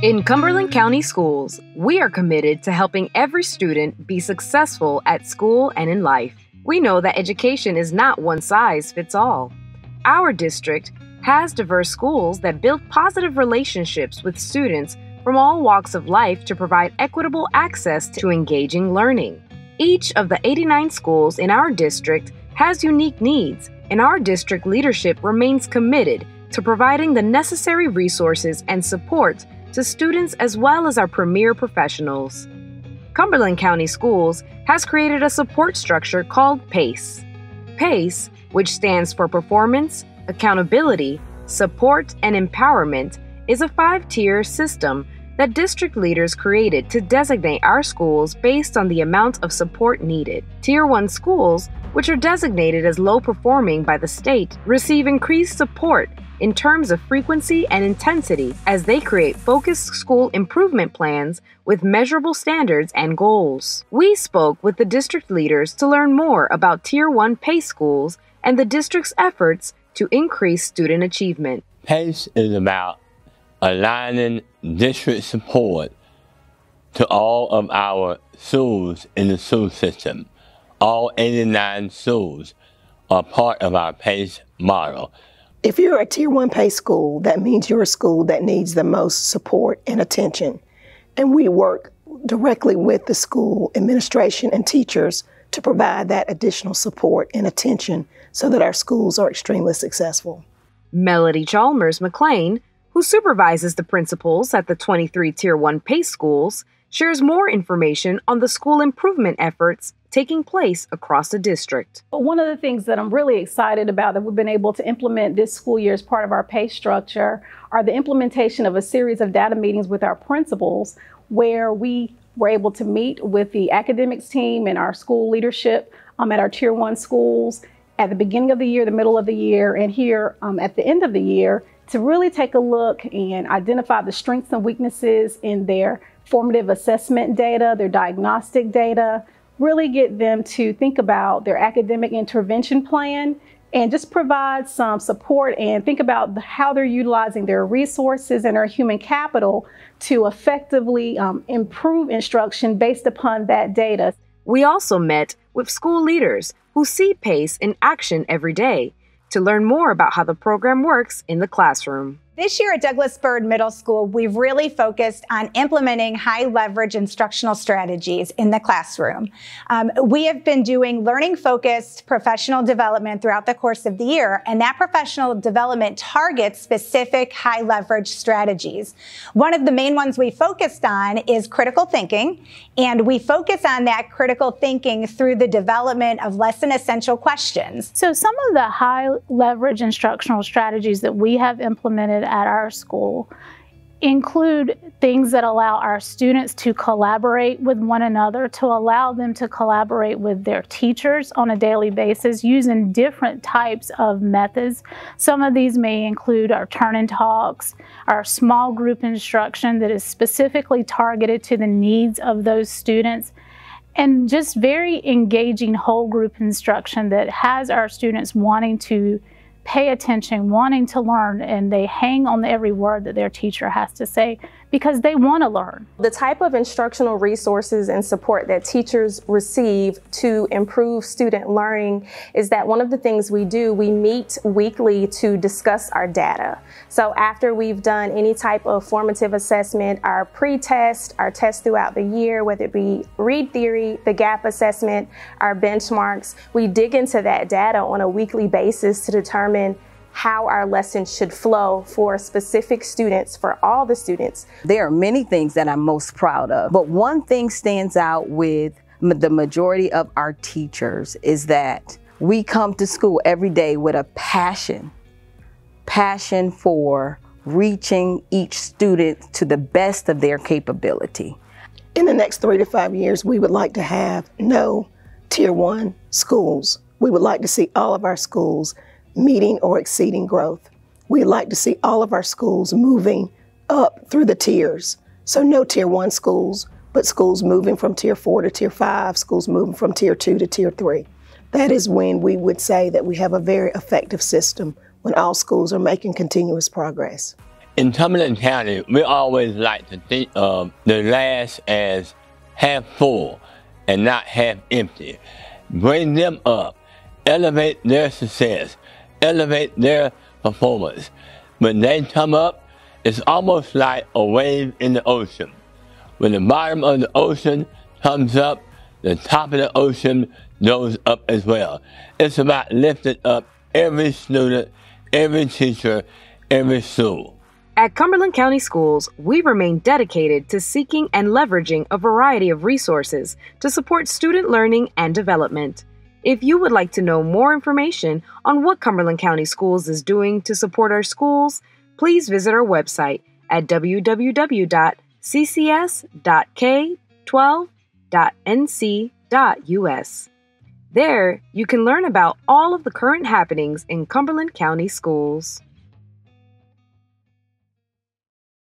In Cumberland County Schools, we are committed to helping every student be successful at school and in life. We know that education is not one size fits all. Our district has diverse schools that build positive relationships with students from all walks of life to provide equitable access to engaging learning. Each of the 89 schools in our district has unique needs, and our district leadership remains committed to providing the necessary resources and support to students as well as our premier professionals. Cumberland County Schools has created a support structure called PACE. PACE, which stands for Performance, Accountability, Support, and Empowerment, is a 5-tier system that district leaders created to designate our schools based on the amount of support needed. Tier 1 schools, which are designated as low performing by the state, receive increased support in terms of frequency and intensity as they create focused school improvement plans with measurable standards and goals. We spoke with the district leaders to learn more about Tier 1 PACE schools and the district's efforts to increase student achievement. PACE is about aligning district support to all of our schools in the school system. All 89 schools are part of our PACE model. If you're a Tier 1 PACE school, that means you're a school that needs the most support and attention. And we work directly with the school administration and teachers to provide that additional support and attention so that our schools are extremely successful. Melody Chalmers McLean, who supervises the principals at the 23 Tier 1 PACE schools, shares more information on the school improvement efforts taking place across the district. One of the things that I'm really excited about that we've been able to implement this school year as part of our PACE structure are the implementation of a series of data meetings with our principals where we were able to meet with the academics team and our school leadership at our Tier 1 schools at the beginning of the year, the middle of the year, and here at the end of the year to really take a look and identify the strengths and weaknesses in their formative assessment data, their diagnostic data, really get them to think about their academic intervention plan and just provide some support and think about how they're utilizing their resources and their human capital to effectively improve instruction based upon that data. We also met with school leaders who see PACE in action every day to learn more about how the program works in the classroom. This year at Douglas Byrd Middle School, we've really focused on implementing high-leverage instructional strategies in the classroom. We have been doing learning-focused professional development throughout the course of the year, and that professional development targets specific high-leverage strategies. One of the main ones we focused on is critical thinking, and we focus on that critical thinking through the development of lesson essential questions. So some of the high-leverage instructional strategies that we have implemented at our school include things that allow our students to collaborate with one another, to allow them to collaborate with their teachers on a daily basis using different types of methods. Some of these may include our turn-in talks, our small group instruction that is specifically targeted to the needs of those students, and just very engaging whole group instruction that has our students wanting to pay attention, wanting to learn, and they hang on every word that their teacher has to say because they want to learn. The type of instructional resources and support that teachers receive to improve student learning is that one of the things we do, we meet weekly to discuss our data. So after we've done any type of formative assessment, our pre-test, our tests throughout the year, whether it be read theory, the gap assessment, our benchmarks, we dig into that data on a weekly basis to determine how our lessons should flow for specific students, for all the students. There are many things that I'm most proud of, but one thing stands out with the majority of our teachers is that we come to school every day with a passion for reaching each student to the best of their capability. In the next 3 to 5 years, we would like to have no Tier 1 schools. We would like to see all of our schools meeting or exceeding growth. We'd like to see all of our schools moving up through the tiers. So no Tier 1 schools, but schools moving from Tier 4 to Tier 5, schools moving from Tier 2 to Tier 3. That is when we would say that we have a very effective system, when all schools are making continuous progress. In Cumberland County, we always like to think of the glass as half full and not half empty. Bring them up, elevate their success, elevate their performance. When they come up, it's almost like a wave in the ocean. When the bottom of the ocean comes up, the top of the ocean goes up as well. It's about lifting up every student, every teacher, every school. At Cumberland County Schools, we remain dedicated to seeking and leveraging a variety of resources to support student learning and development. If you would like to know more information on what Cumberland County Schools is doing to support our schools, please visit our website at www.ccs.k12.nc.us. There, you can learn about all of the current happenings in Cumberland County Schools.